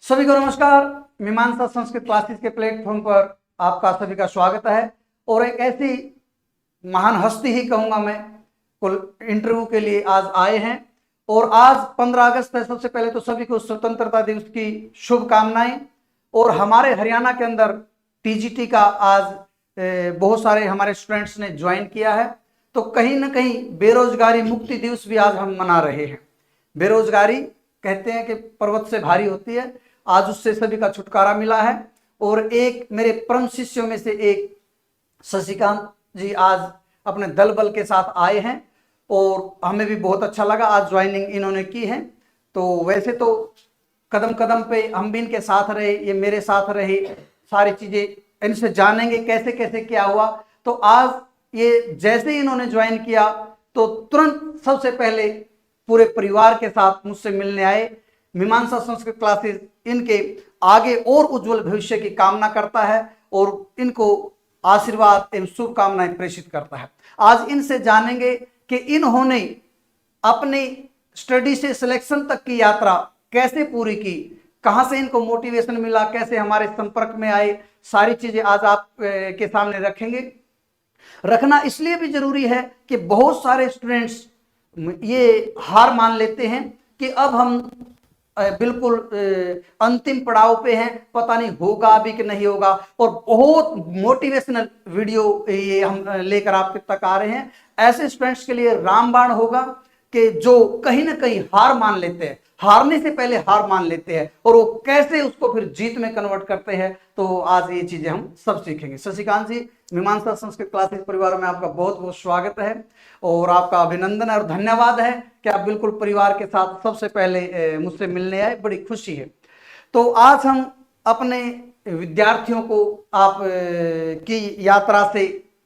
सभी को नमस्कार। मीमांसा संस्कृत क्लासेस के प्लेटफॉर्म पर आपका सभी का स्वागत है। और एक ऐसी महान हस्ती ही कहूंगा मैं, कुल इंटरव्यू के लिए आज आए हैं। और आज 15 अगस्त है। सबसे पहले तो सभी को स्वतंत्रता दिवस की शुभकामनाएं। और हमारे हरियाणा के अंदर टीजीटी का आज बहुत सारे हमारे स्टूडेंट्स ने ज्वाइन किया है। तो कहीं ना कहीं बेरोजगारी मुक्ति दिवस भी आज हम मना रहे हैं। बेरोजगारी कहते हैं कि पर्वत से भारी होती है, आज उससे सभी का छुटकारा मिला है। और एक मेरे परम शिष्यों में से एक शशिकांत जी आज अपने दल बल के साथ आए हैं और हमें भी बहुत अच्छा लगा आज ज्वाइनिंग इन्होंने की है। तो वैसे तो कदम कदम पे हम भी इनके साथ रहे, ये मेरे साथ रहे, सारी चीजें इनसे जानेंगे कैसे कैसे क्या हुआ। तो आज ये जैसे ही इन्होंने ज्वाइन किया तो तुरंत सबसे पहले पूरे परिवार के साथ मुझसे मिलने आए। मीमांसा संस्कृत क्लासेस इनके आगे और उज्जवल भविष्य की कामना करता है और इनको आशीर्वाद एवं शुभकामनाएं प्रेषित करता है। आज इनसे जानेंगे कि इन्होंने अपनी स्टडी से सिलेक्शन तक की यात्रा कैसे पूरी की, कहां से इनको मोटिवेशन मिला, कैसे हमारे संपर्क में आए, सारी चीजें आज आप के सामने रखेंगे। रखना इसलिए भी जरूरी है कि बहुत सारे स्टूडेंट्स ये हार मान लेते हैं कि अब हम बिल्कुल अंतिम पड़ाव पे हैं, पता नहीं होगा भी कि नहीं होगा। और बहुत मोटिवेशनल वीडियो ये हम लेकर आपके तक आ रहे हैं। ऐसे स्टूडेंट्स के लिए रामबाण होगा कि जो कहीं ना कहीं हार मान लेते हैं, हारने से पहले हार मान लेते हैं और वो कैसे उसको फिर जीत में कन्वर्ट करते हैं। तो आज ये चीजें हम सब सीखेंगे। शशिकांत जी, मीमांसा संस्कृत क्लासेस परिवार में आपका बहुत बहुत स्वागत है और आपका अभिनंदन और धन्यवाद है कि आप बिल्कुल परिवार के साथ सबसे पहले मुझसे मिलने आए, बड़ी खुशी है। तो आज हम अपने विद्यार्थियों को आप की यात्रा से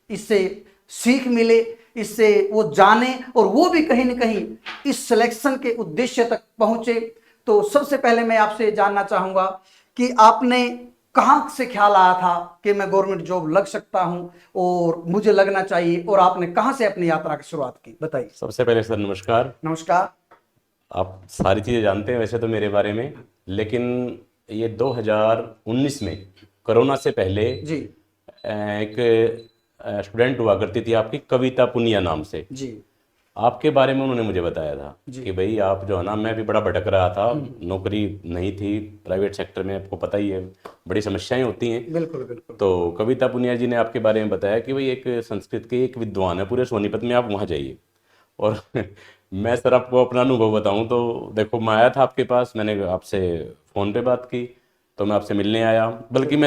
इससे सीख मिले, इससे वो जाने और वो भी कहीं ना कहीं इस सिलेक्शन के उद्देश्य तक पहुंचे। तो सबसे पहले मैं आपसे जानना चाहूंगा कि आपने कहां से ख्याल आया था कि मैं गवर्नमेंट जॉब लग सकता हूं और मुझे लगना चाहिए, और आपने कहां से अपनी यात्रा की शुरुआत की, बताइए। सबसे पहले सर नमस्कार। नमस्कार। आप सारी चीज़ें जानते हैं वैसे तो मेरे बारे में, लेकिन ये 2019 में कोरोना से पहले जी एक स्टूडेंट हुआ करती थी आपकी कविता पुनिया नाम से। जी आपके बारे में उन्होंने मुझे बताया था जी। कि भाई आप जो है ना, मैं भी बड़ा भटक रहा था, नौकरी नहीं थी प्राइवेट सेक्टर में, आपको पता ही है बड़ी समस्याएं होती हैं। बिल्कुल बिल्कुल। तो कविता पुनिया जी ने आपके बारे में बताया कि भाई एक संस्कृत के एक विद्वान है पूरे सोनीपत में, आप वहाँ जाइए। और मैं सर आपको अपना अनुभव बताऊं तो देखो, मैं आया था आपके पास, मैंने आपसे फ़ोन पे बात की, तो मैं आपसे मिलने आया, बल्कि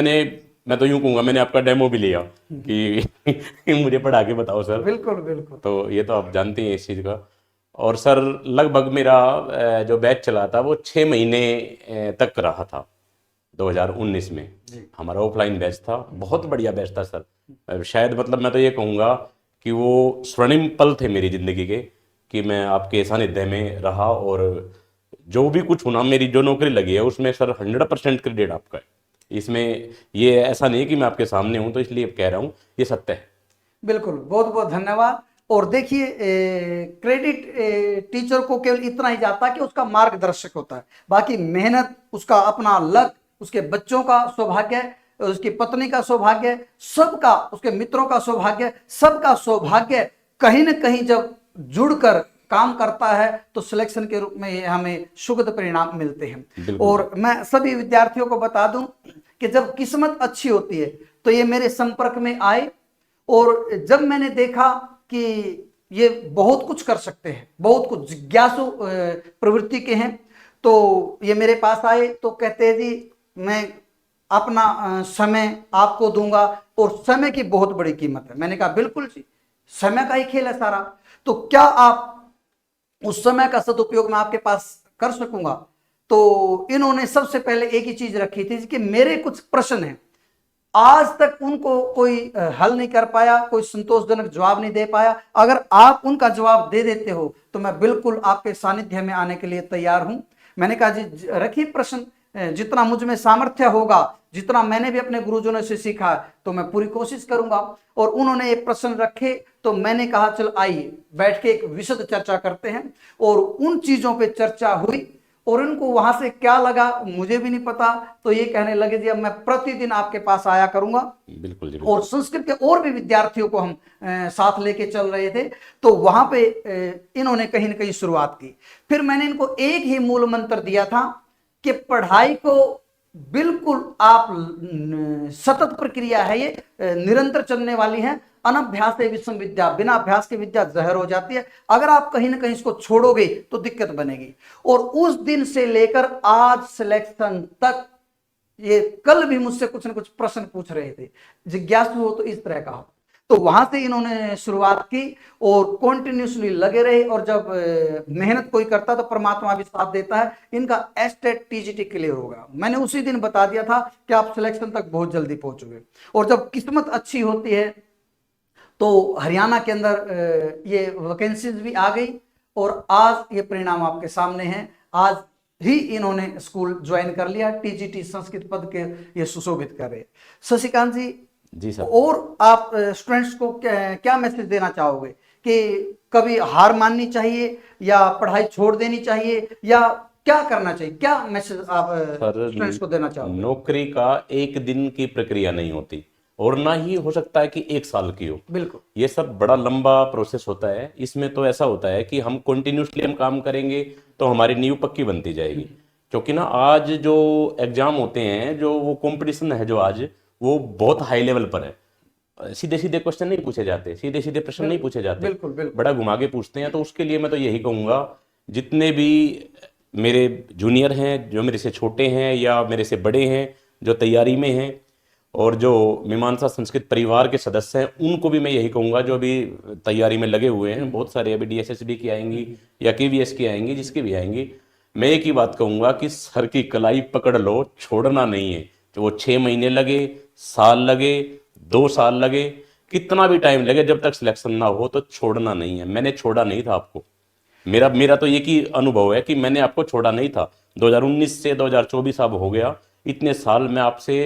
मैं तो यूं कहूँगा मैंने आपका डेमो भी लिया कि मुझे पढ़ा के बताओ सर। बिल्कुल बिल्कुल। तो ये तो आप जानते हैं इस चीज़ का। और सर लगभग मेरा जो बैच चला था वो 6 महीने तक रहा था 2019 में। हमारा ऑफलाइन बैच था, बहुत बढ़िया बैच था सर। शायद मतलब मैं तो ये कहूँगा कि वो स्वर्णिम पल थे मेरी ज़िंदगी के, कि मैं आपके सानिध्य में रहा और जो भी कुछ होना, मेरी जो नौकरी लगी है उसमें सर 100% क्रेडिट आपका है। इसमें ये ऐसा नहीं कि मैं आपके सामने हूँ तो इसलिए कह रहा हूँ, ये सत्य है। बिल्कुल, बहुत बहुत धन्यवाद। और देखिए, क्रेडिट टीचर को केवल इतना ही जाता है कि उसका मार्गदर्शक होता है, बाकी मेहनत, उसका अपना लक, उसके बच्चों का सौभाग्य, उसकी पत्नी का सौभाग्य, सबका, उसके मित्रों का सौभाग्य, सबका सौभाग्य कहीं ना कहीं जब जुड़कर काम करता है तो सिलेक्शन के रूप में हमें सुखद परिणाम मिलते हैं। और मैं सभी विद्यार्थियों को बता दूं कि जब किस्मत अच्छी होती है तो ये मेरे संपर्क में आए और जब मैंने देखा कि ये बहुत कुछ कर सकते हैं, बहुत कुछ जिज्ञासु प्रवृत्ति के हैं, तो ये मेरे पास आए। तो कहते हैं जी मैं अपना समय आपको दूंगा और समय की बहुत बड़ी कीमत है। मैंने कहा बिल्कुल जी, समय का ही खेल है सारा, तो क्या आप उस समय का सदुपयोग मैं आपके पास कर सकूंगा। तो इन्होंने सबसे पहले एक ही चीज रखी थी कि मेरे कुछ प्रश्न हैं, आज तक उनको कोई हल नहीं कर पाया, कोई संतोषजनक जवाब नहीं दे पाया। अगर आप उनका जवाब दे देते हो तो मैं बिल्कुल आपके सानिध्य में आने के लिए तैयार हूं। मैंने कहा जी रखिए प्रश्न, जितना मुझ में सामर्थ्य होगा, जितना मैंने भी अपने गुरुजनों से सीखा तो मैं पूरी कोशिश करूंगा। और उन्होंने ये प्रश्न रखे तो मैंने कहा चल आइए बैठ के एक विशद चर्चा करते हैं। और उन चीजों पे चर्चा हुई और इनको वहां से क्या लगा मुझे भी नहीं पता, तो ये कहने लगे जी अब मैं प्रतिदिन आपके पास आया करूंगा। बिल्कुल जी, और संस्कृत के और भी विद्यार्थियों को हम साथ लेके चल रहे थे। तो वहां पे इन्होंने कहीं ना कहीं शुरुआत की। फिर मैंने इनको एक ही मूल मंत्र दिया था कि पढ़ाई को बिल्कुल आप सतत प्रक्रिया है, ये निरंतर चलने वाली है। अनभ्यास विषम विद्या, बिना अभ्यास की विद्या जहर हो जाती है। अगर आप कहीं ना कहीं इसको छोड़ोगे तो दिक्कत बनेगी। और उस दिन से लेकर आज सिलेक्शन तक, ये कल भी मुझसे कुछ ना कुछ प्रश्न पूछ रहे थे, जिज्ञासु हो तो इस तरह का हो। तो वहां से इन्होंने शुरुआत की और कॉन्टिन्यूसली लगे रहे। और जब मेहनत कोई करता तो परमात्मा भी साथ देता है। इनका एस्टेट टीजीटी क्लियर होगा, मैंने उसी दिन बता दिया था कि आप सिलेक्शन तक बहुत जल्दी पहुंचोगे। और जब किस्मत अच्छी होती है तो हरियाणा के अंदर ये वैकेंसीज भी आ गई और आज ये परिणाम आपके सामने हैं। आज ही इन्होंने स्कूल ज्वाइन कर लिया, टीजीटी संस्कृत पद के ये सुशोभित कर रहे। शशिकांत जी, जी सर, और आप स्टूडेंट्स को क्या मैसेज देना चाहोगे कि कभी हार माननी चाहिए या पढ़ाई छोड़ देनी चाहिए या क्या करना चाहिए? क्या मैसेज आप सर स्टूडेंट्स को देना चाहोगे? नौकरी का एक दिन की प्रक्रिया नहीं होती और ना ही हो सकता है कि एक साल की हो। बिल्कुल ये सब बड़ा लंबा प्रोसेस होता है। इसमें तो ऐसा होता है कि हम कंटिन्यूसली हम काम करेंगे तो हमारी नींव पक्की बनती जाएगी। क्योंकि ना आज जो एग्जाम होते हैं, जो वो कंपटीशन है जो आज, वो बहुत हाई लेवल पर है। सीधे सीधे क्वेश्चन नहीं पूछे जाते, सीधे सीधे प्रश्न नहीं पूछे जाते, बिल्कुल बिल्कुल बड़ा घुमा के पूछते हैं। तो उसके लिए मैं तो यही कहूँगा, जितने भी मेरे जूनियर हैं, जो मेरे से छोटे हैं या मेरे से बड़े हैं, जो तैयारी में हैं, और जो मीमांसा संस्कृत परिवार के सदस्य हैं, उनको भी मैं यही कहूँगा, जो अभी तैयारी में लगे हुए हैं, बहुत सारे अभी डीएसएसबी की आएंगी या केवीएस की आएंगी, जिसकी भी आएंगी, मैं एक ही बात कहूँगा कि सर की कलाई पकड़ लो, छोड़ना नहीं है। तो वो 6 महीने लगे, साल लगे, 2 साल लगे, कितना भी टाइम लगे, जब तक सिलेक्शन ना हो तो छोड़ना नहीं है। मैंने छोड़ा नहीं था आपको। मेरा मेरा तो एक ही अनुभव है कि मैंने आपको छोड़ा नहीं था। 2019 से 2024 अब हो गया, इतने साल में आपसे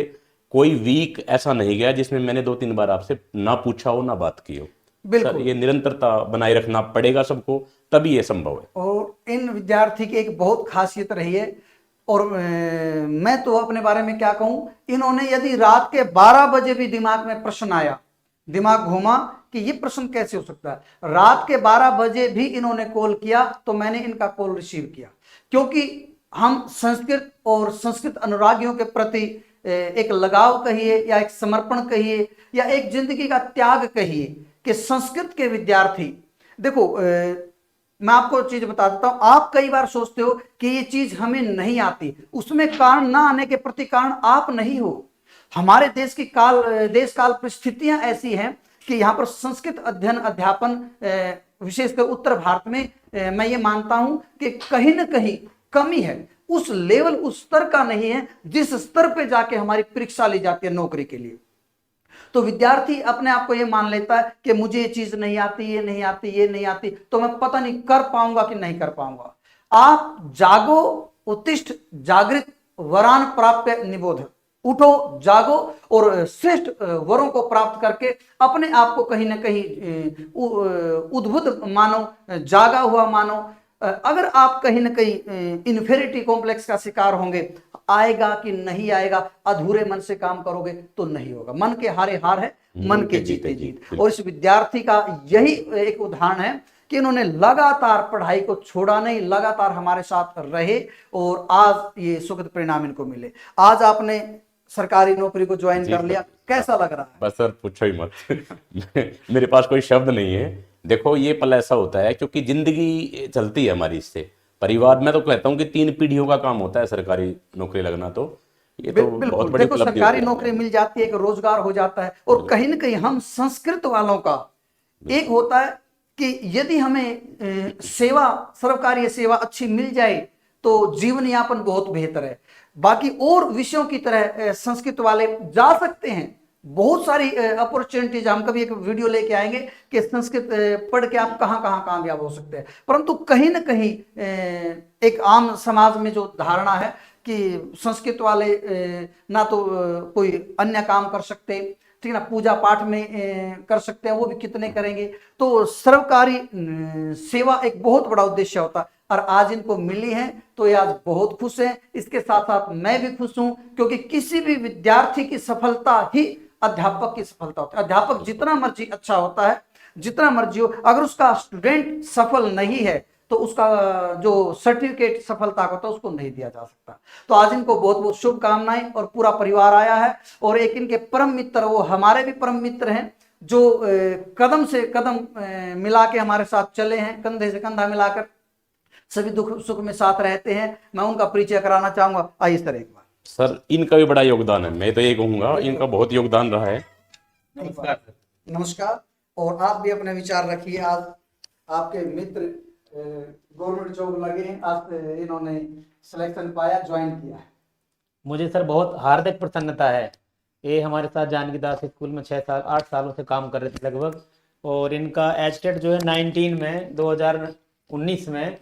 कोई वीक ऐसा नहीं गया जिसमें मैंने 2-3 बार आपसे ना पूछा हो, ना बात की हो। सर, बिल्कुल। ये निरंतरता बनाए रखना पड़ेगा सबको, तभी ये संभव है। और इन विद्यार्थी की एक बहुत खासियत रही है। और मैं तो अपने बारे में क्या कहूं, इन्होंने यदि रात के 12 बजे भी दिमाग में प्रश्न आया, दिमाग घूमा कि ये प्रश्न कैसे हो सकता है, रात के 12 बजे भी इन्होंने कॉल किया तो मैंने इनका कॉल रिसीव किया। क्योंकि हम संस्कृत और संस्कृत अनुरागियों के प्रति एक लगाव कहिए या एक समर्पण कहिए या एक जिंदगी का त्याग कहिए कि संस्कृत के विद्यार्थी, देखो मैं आपको चीज बता देता हूं। आप कई बार सोचते हो कि ये चीज हमें नहीं आती, उसमें कारण ना आने के प्रति कारण आप नहीं हो। हमारे देश की देश काल परिस्थितियां ऐसी हैं कि यहाँ पर संस्कृत अध्ययन अध्यापन विशेषकर उत्तर भारत में मैं ये मानता हूं कि कहीं ना कहीं कमी है। उस लेवल, उस स्तर का नहीं है जिस स्तर पे जाके हमारी परीक्षा ली जाती है नौकरी के लिए। तो विद्यार्थी अपने आप को ये मान लेता है कि मुझे ये चीज नहीं आती, ये नहीं आती, ये नहीं आती, तो मैं पता नहीं कर पाऊंगा कि नहीं कर पाऊंगा। आप जागो, उत्तिष्ठ, जागृत, वरान प्राप्य निबोध, उठो, जागो और श्रेष्ठ वरों को प्राप्त करके अपने आप को कहीं ना कहीं उद्बुद्ध मानो, जागा हुआ मानो। अगर आप कहीं ना कहीं इन्फेरिटी कॉम्प्लेक्स का शिकार होंगे, आएगा कि नहीं आएगा, अधूरे मन से काम करोगे तो नहीं होगा। मन के हारे हार है, मन के जीते जीत। और इस विद्यार्थी का यही एक उदाहरण है कि इन्होंने लगातार पढ़ाई को छोड़ा नहीं, लगातार हमारे साथ रहे और आज ये सुखद परिणाम इनको मिले। आज आपने सरकारी नौकरी को ज्वाइन कर लिया, कैसा लग रहा है? बस सर पूछो ही मत मेरे पास कोई शब्द नहीं है। देखो, ये पल ऐसा होता है क्योंकि जिंदगी चलती है हमारी इससे। परिवार में तो कहता हूँ कि 3 पीढ़ियों का काम होता है सरकारी नौकरी लगना, तो ये तो बहुत बिल्कुल। बड़ी देखो, उपलब्धि सरकारी होती है। नौकरी मिल जाती है, एक रोजगार हो जाता है। और कहीं ना कहीं हम संस्कृत वालों का एक होता है कि यदि हमें सेवा, सर्वकारीय सेवा अच्छी मिल जाए तो जीवन यापन बहुत बेहतर है। बाकी और विषयों की तरह संस्कृत वाले जा सकते हैं, बहुत सारी अपॉर्चुनिटीज। हम कभी एक वीडियो लेके आएंगे कि संस्कृत पढ़ के आप कहां कहां कामयाब हो सकते हैं। परंतु कहीं ना कहीं एक आम समाज में जो धारणा है कि संस्कृत वाले ना तो कोई अन्य काम कर सकते, ठीक है ना, पूजा पाठ में कर सकते हैं, वो भी कितने करेंगे। तो सर्वकारी सेवा एक बहुत बड़ा उद्देश्य होता है। और आज इनको मिली है तो ये आज बहुत खुश हैं। इसके साथ साथ मैं भी खुश हूं, क्योंकि किसी भी विद्यार्थी की सफलता ही अध्यापक की सफलता होती है। अध्यापक जितना मर्जी अच्छा होता है, जितना मर्जी हो, अगर उसका स्टूडेंट सफल नहीं है तो उसका जो सर्टिफिकेट सफलता का होता है उसको नहीं दिया जा सकता। तो आज इनको बहुत बहुत शुभकामनाएं, और पूरा परिवार आया है। और एक इनके परम मित्र, वो हमारे भी परम मित्र हैं, जो कदम से कदम मिला के हमारे साथ चले हैं, कंधे से कंधा मिलाकर सभी दुख सुख में साथ रहते हैं। मैं उनका परिचय कराना चाहूंगा। आइए सर एक बार। सर इनका भी बड़ा योगदान है, मैं तो ये कहूँगा इनका बहुत योगदान रहा है। नमस्कार। नमस्कार। और आप भी अपने विचार रखिए। आज आपके मित्र गवर्नमेंट जॉब लगे हैं, आज इन्होंने सिलेक्शन पाया, ज्वाइन किया है। मुझे सर बहुत हार्दिक प्रसन्नता है। ये हमारे साथ जानकी दास स्कूल में 8 सालों से काम कर रहे थे लगभग, और इनका एचटेट जो है 2019 में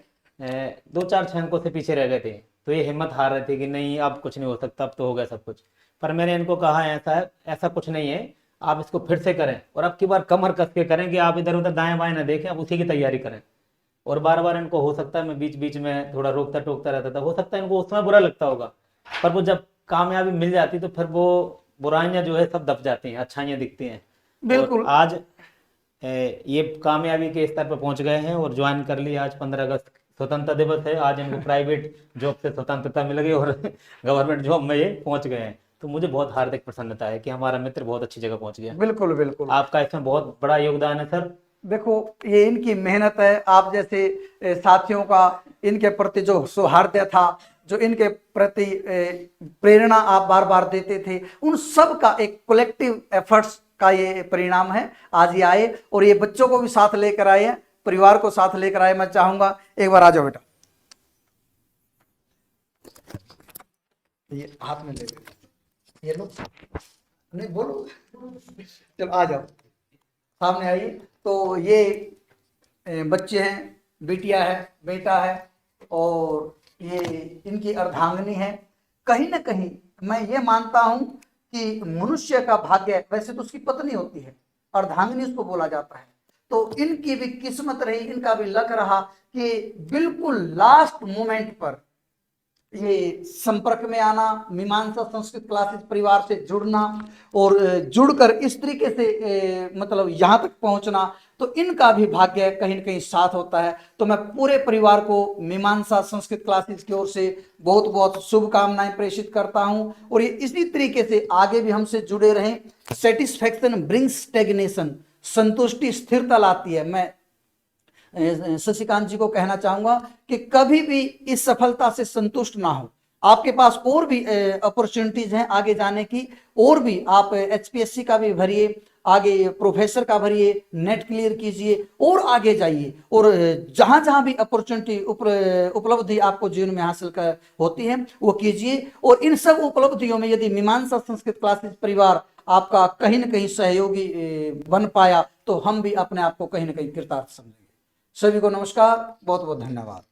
2-4 अंकों से पीछे रह गए थे। तो ये हिम्मत हार रहे थे कि नहीं अब कुछ नहीं हो सकता, अब तो हो गया सब कुछ। पर मैंने इनको कहा ऐसा कुछ नहीं है, आप इसको फिर से करें, और अब की बार कमर कस के करें कि आप इधर उधर दाएं बाएं ना देखें, अब उसी की तैयारी करें। और बार बार इनको हो सकता है मैं बीच बीच में थोड़ा रोकता टोकता रहता था, हो सकता है इनको उस समय बुरा लगता होगा, पर वो जब कामयाबी मिल जाती तो फिर वो बुराइयां जो है सब दब जाती हैं, अच्छाइयां दिखती हैं। बिल्कुल। और आज ये कामयाबी के स्तर पर पहुंच गए हैं और ज्वाइन कर लिया। आज 15 अगस्त स्वतंत्रता दिवस है, आज इनको प्राइवेट जॉब से स्वतंत्रता मिल गई और गवर्नमेंट जॉब में ये पहुंच गए हैं। तो मुझे बहुत हार्दिक प्रसन्नता है कि हमारा मित्र बहुत अच्छी जगह पहुंच गया। बिल्कुल बिल्कुल। आपका इसमें बहुत बड़ा योगदान है सर। देखो, ये इनकी मेहनत है। आप जैसे साथियों का इनके प्रति जो सौहार्द था, जो इनके प्रति प्रेरणा आप बार बार देते थे, उन सब का एक कलेक्टिव एफर्ट्स का ये परिणाम है। आज ये आए और ये बच्चों को भी साथ लेकर आए हैं, परिवार को साथ लेकर आए। मैं चाहूंगा एक बार आ जाओ बेटा, ये हाथ में ले लो, ये लो, नहीं बोलो, चलो आ जाओ, सामने आइए। तो ये बच्चे हैं, बिटिया है, बेटा है, और ये इनकी अर्धांगिनी है। कहीं ना कहीं मैं ये मानता हूं कि मनुष्य का भाग्य, वैसे तो उसकी पत्नी होती है, अर्धांगिनी उसको बोला जाता है, तो इनकी भी किस्मत रही, इनका भी लक रहा कि बिल्कुल लास्ट मोमेंट पर ये संपर्क में आना, मीमांसा संस्कृत क्लासेस परिवार से जुड़ना, और जुड़कर इस तरीके से मतलब यहाँ तक पहुँचना, तो इनका भी भाग्य कहीं न कहीं साथ होता है। तो मैं पूरे परिवार को मीमांसा संस्कृत क्लासेस की ओर से बहुत बहुत शुभकामनाएं प्रेषित करता हूँ, और ये इसी तरीके से आगे भी हमसे जुड़े रहें। सेटिस्फैक्शन ब्रिंग्स स्टैग्नेशन, संतुष्टि स्थिरता लाती है। मैं शशिकांत जी को कहना चाहूंगा कि कभी भी इस सफलता से संतुष्ट ना हो। आपके पास और भी अपॉर्चुनिटीज हैं आगे जाने की, और भी आप एचपीएससी का भी भरिए, आगे प्रोफेसर का भरिए, नेट क्लियर कीजिए और आगे जाइए, और जहां जहां भी अपॉर्चुनिटी उपलब्धि आपको जीवन में हासिल कर होती है वो कीजिए। और इन सब उपलब्धियों में यदि मीमांसा संस्कृत क्लासेस परिवार आपका कहीं ना कहीं सहयोगी बन पाया, तो हम भी अपने आप को कहीं ना कहीं कृतार्थ समझेंगे। सभी को नमस्कार, बहुत बहुत धन्यवाद।